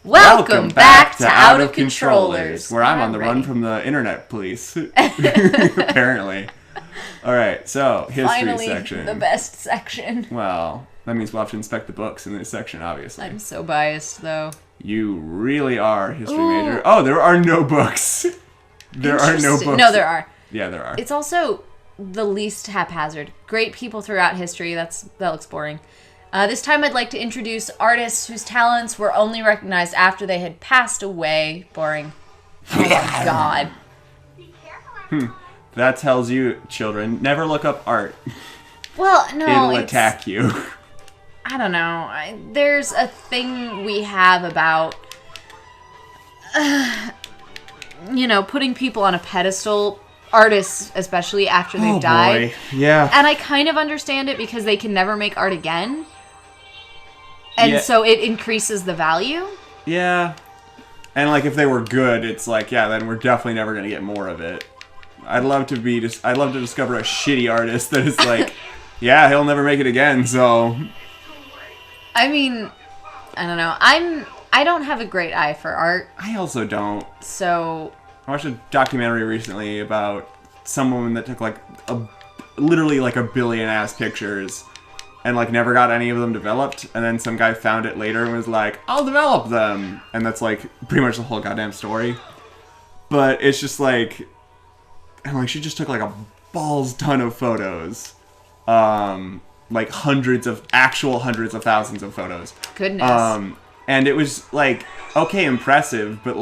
Welcome back to Out of Controllers, where I'm on the run from the internet police. Apparently. Alright, so, history section. The best section. Well, that means we'll have to inspect the books in this section, obviously. I'm so biased, though. You really are a history major. Oh, there are no books. There are no books. No, there are. Yeah, there are. It's also the least haphazard. Great people throughout history. That looks boring. This time I'd like to introduce artists whose talents were only recognized after they had passed away. Boring. Oh my god. That tells you, children, never look up art. Well, no, it'll attack you. I don't know. There's a thing we have about, putting people on a pedestal, artists especially after they've died. Boy. Yeah. And I kind of understand it because they can never make art again. And so it increases the value. Yeah. And like if they were good, it's like, yeah, then we're definitely never going to get more of it. I'd love to discover a shitty artist that is like, yeah, he'll never make it again, so. I mean, I don't know. I don't have a great eye for art. I also don't. So. I watched a documentary recently about some woman that took literally a billion ass pictures and never got any of them developed, and then some guy found it later and was like, I'll develop them. And that's pretty much the whole goddamn story. But it's just she just took a balls ton of photos. Hundreds of thousands of photos. Goodness. And it was okay, impressive, but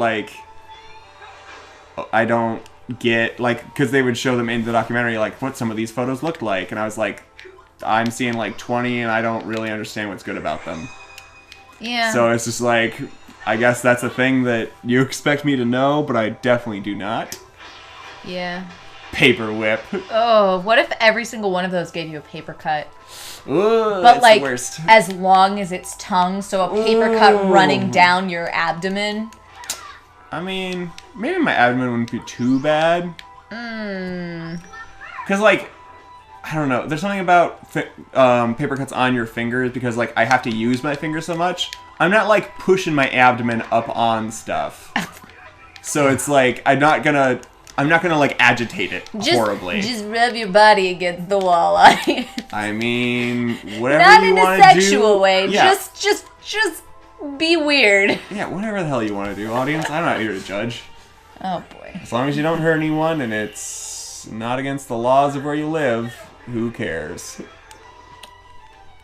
I don't get because they would show them in the documentary what some of these photos looked like, and I was like, I'm seeing 20 and I don't really understand what's good about them. Yeah. So it's just I guess that's a thing that you expect me to know, but I definitely do not. Yeah. Paper whip. Oh, what if every single one of those gave you a paper cut? Ooh, but that's the worst. As long as its tongue, so a paper cut running down your abdomen. I mean, maybe my abdomen wouldn't be too bad. Because, I don't know. There's something about paper cuts on your fingers because, I have to use my fingers so much. I'm not, pushing my abdomen up on stuff. So it's I'm not gonna agitate it horribly. Just rub your body against the wall. I mean, whatever you want to do. Not in a sexual way. Yeah. Just be weird. Yeah, whatever the hell you want to do, audience. I'm not here to judge. Oh, boy. As long as you don't hurt anyone and it's not against the laws of where you live, who cares?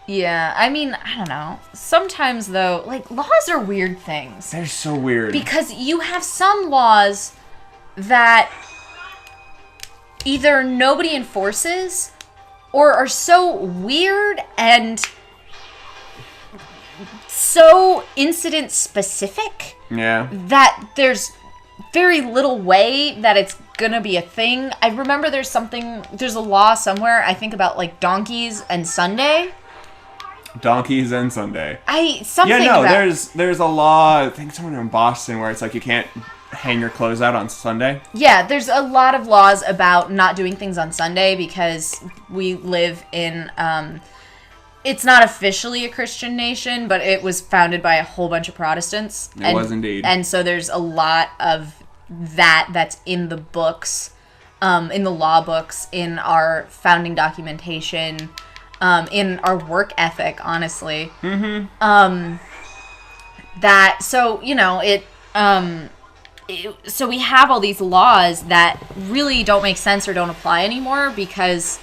Yeah, I mean, I don't know. Sometimes, though, laws are weird things. They're so weird. Because you have some laws that either nobody enforces or are so weird and so incident specific that there's very little way that it's gonna be a thing. I remember there's a law somewhere, I think about donkeys and Sunday. Donkeys and Sunday. There's a law, I think somewhere in Boston, where it's you can't hang your clothes out on Sunday. Yeah, there's a lot of laws about not doing things on Sunday because we live in, it's not officially a Christian nation, but it was founded by a whole bunch of Protestants. It was indeed. And so there's a lot of that's in the books, in the law books, in our founding documentation, in our work ethic, honestly. Mm-hmm. So we have all these laws that really don't make sense or don't apply anymore because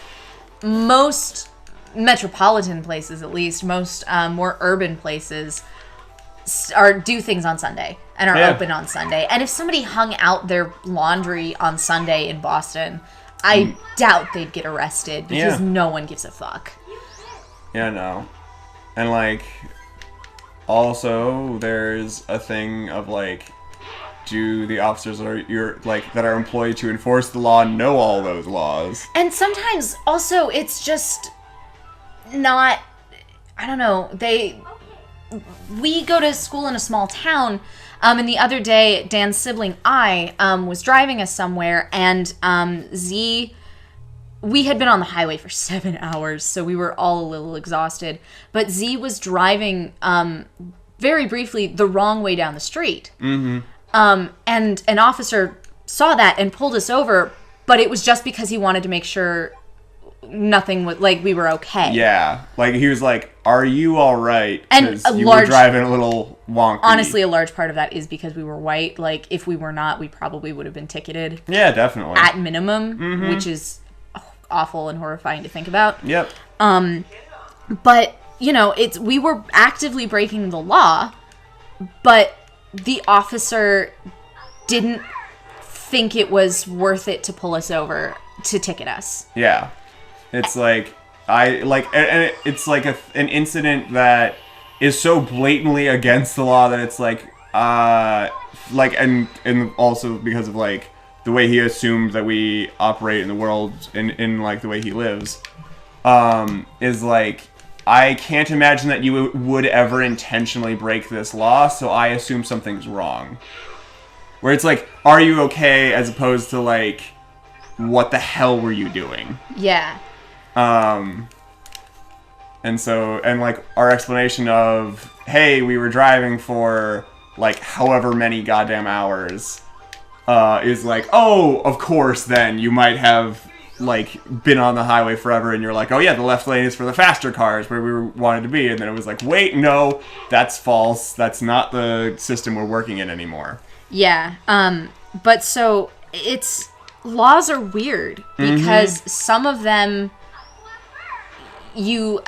most metropolitan places, at least, most more urban places do things on Sunday and are open on Sunday. And if somebody hung out their laundry on Sunday in Boston, I doubt they'd get arrested because no one gives a fuck. Yeah, no. And also there's a thing of do the officers that are employed to enforce the law know all those laws? And sometimes also it's just not, I don't know, we go to school in a small town, and the other day Dan's sibling I was driving us somewhere, and we had been on the highway for 7 hours, so we were all a little exhausted, but Z was driving very briefly the wrong way down the street. And an officer saw that and pulled us over, but it was just because he wanted to make sure nothing was, like, we were okay. Yeah. Like, he was like, are you all right? And Because you were driving a little wonky. Honestly, a large part of that is because we were white. Like, if we were not, we probably would have been ticketed. Yeah, definitely. At minimum, which is awful and horrifying to think about. Yep. But, you know, we were actively breaking the law, but the officer didn't think it was worth it to pull us over to ticket us. Yeah. It's like, and it's like an incident that is so blatantly against the law that it's like, and also because of, like, the way he assumed that we operate in the world, in like, the way he lives, is like, I can't imagine that you would ever intentionally break this law, so I assume something's wrong. Where it's like, are you okay, as opposed to, like, what the hell were you doing? Yeah. And so, and like, our explanation of, hey, we were driving for, like, however many goddamn hours, is like, oh, of course, then, you might have, like, been on the highway forever, and you're like, oh yeah, the left lane is for the faster cars, where we wanted to be, and then it was like, wait, no, that's false, that's not the system we're working in anymore. Yeah, but so, laws are weird, because some of them you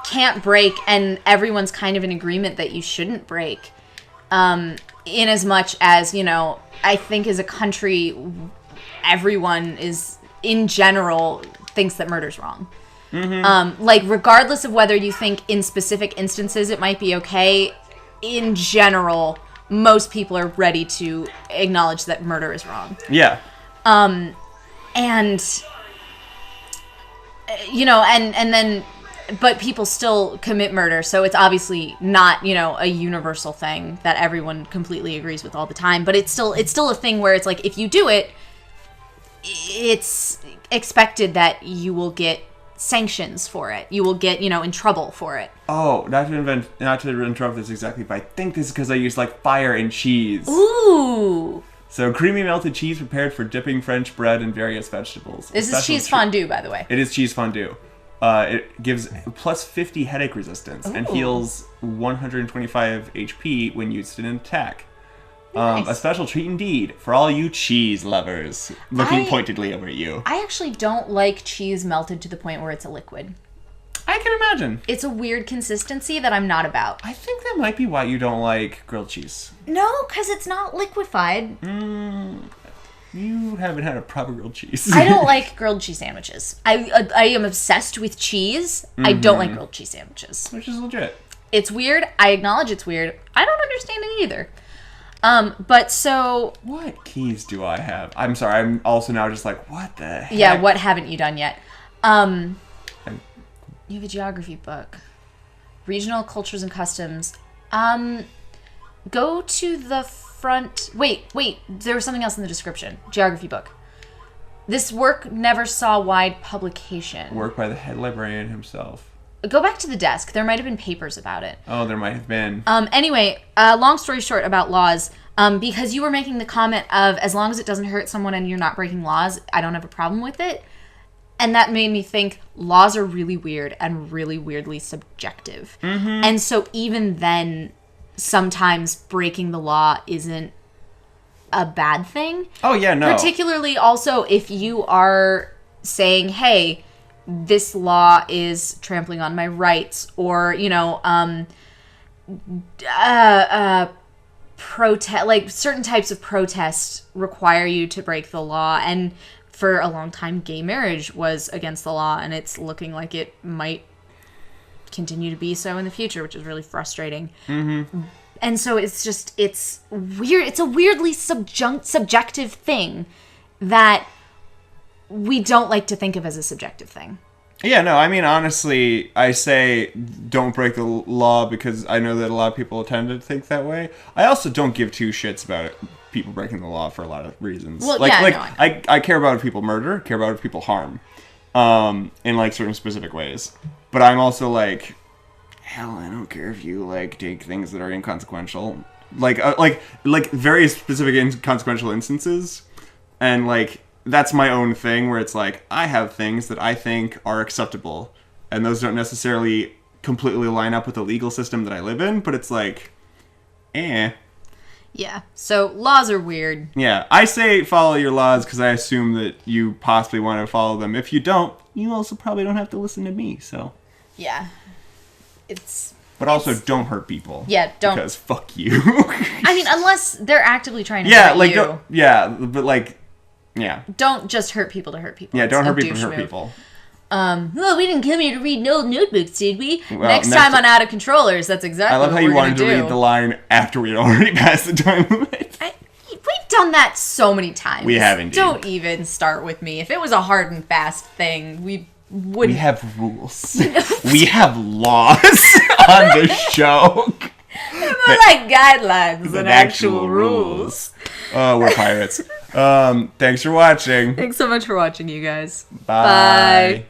can't break, and everyone's kind of in agreement that you shouldn't break. In as much as, you know, I think as a country, everyone is, in general, thinks that murder's wrong. Like, regardless of whether you think in specific instances it might be okay, in general, most people are ready to acknowledge that murder is wrong. Yeah. And, you know, and then, but people still commit murder, so it's obviously not, you know, a universal thing that everyone completely agrees with all the time, but it's still a thing where it's like, if you do it, it's expected that you will get sanctions for it. You will get, you know, in trouble for it. Oh, not to interrupt this exactly, but I think this is because I used, like, fire and cheese. Ooh! So, creamy melted cheese prepared for dipping French bread and various vegetables. This is cheese fondue, by the way. It is cheese fondue. It gives plus 50 headache resistance and heals 125 HP when used in an attack. Nice. A special treat indeed for all you cheese lovers. Looking pointedly over at you. I actually don't like cheese melted to the point where it's a liquid. I can imagine. It's a weird consistency that I'm not about. I think that might be why you don't like grilled cheese. No, because it's not liquefied. You haven't had a proper grilled cheese. I don't like grilled cheese sandwiches. I am obsessed with cheese. I don't like grilled cheese sandwiches. Which is legit. It's weird. I acknowledge it's weird. I don't understand it either. But so... What keys do I have? I'm sorry, I'm also now just like, what the heck? Yeah, what haven't you done yet? You have a geography book. Regional cultures and customs. Go to the front... Wait, there was something else in the description. Geography book. This work never saw wide publication. Work by the head librarian himself. Go back to the desk. There might have been papers about it. Oh, there might have been. Anyway, long story short about laws, because you were making the comment of, as long as it doesn't hurt someone and you're not breaking laws, I don't have a problem with it. And that made me think laws are really weird and really weirdly subjective. And so even then, sometimes breaking the law isn't a bad thing. Oh, yeah, no. Particularly also if you are saying, hey, this law is trampling on my rights, or, you know, protest, like certain types of protest require you to break the law, and for a long time gay marriage was against the law, and it's looking like it might continue to be so in the future, which is really frustrating. And so it's weird. It's a weirdly subjective thing that we don't like to think of as a subjective thing. Yeah, no, I mean, honestly, I say don't break the law because I know that a lot of people tend to think that way. I also don't give two shits about it, people breaking the law for a lot of reasons. Well, I care about if people murder, care about if people harm, in, like, certain specific ways. But I'm also like, hell, I don't care if you, like, take things that are inconsequential. Like very specific inconsequential instances. And, like, that's my own thing where it's like, I have things that I think are acceptable. And those don't necessarily completely line up with the legal system that I live in, but it's like, Yeah, so laws are weird. Yeah, I say follow your laws because I assume that you possibly want to follow them. If you don't, you also probably don't have to listen to me, so. Yeah. But also don't hurt people. Yeah, don't. Because fuck you. I mean, unless they're actively trying to hurt you. But like, yeah. Don't just hurt people to hurt people. Yeah, don't hurt people to douche hurt move. people. Well, we didn't come here to read no notebooks, did we? Well, next time on Out of Controllers, that's exactly what we're I love how you wanted do. to read the line after we had already passed the time limit. We've done that so many times. We have indeed. Don't even start with me. If it was a hard and fast thing, we wouldn't. We have rules. We have laws on the show. More like guidelines than actual rules. Oh, we're pirates. Thanks for watching. Thanks so much for watching, you guys. Bye.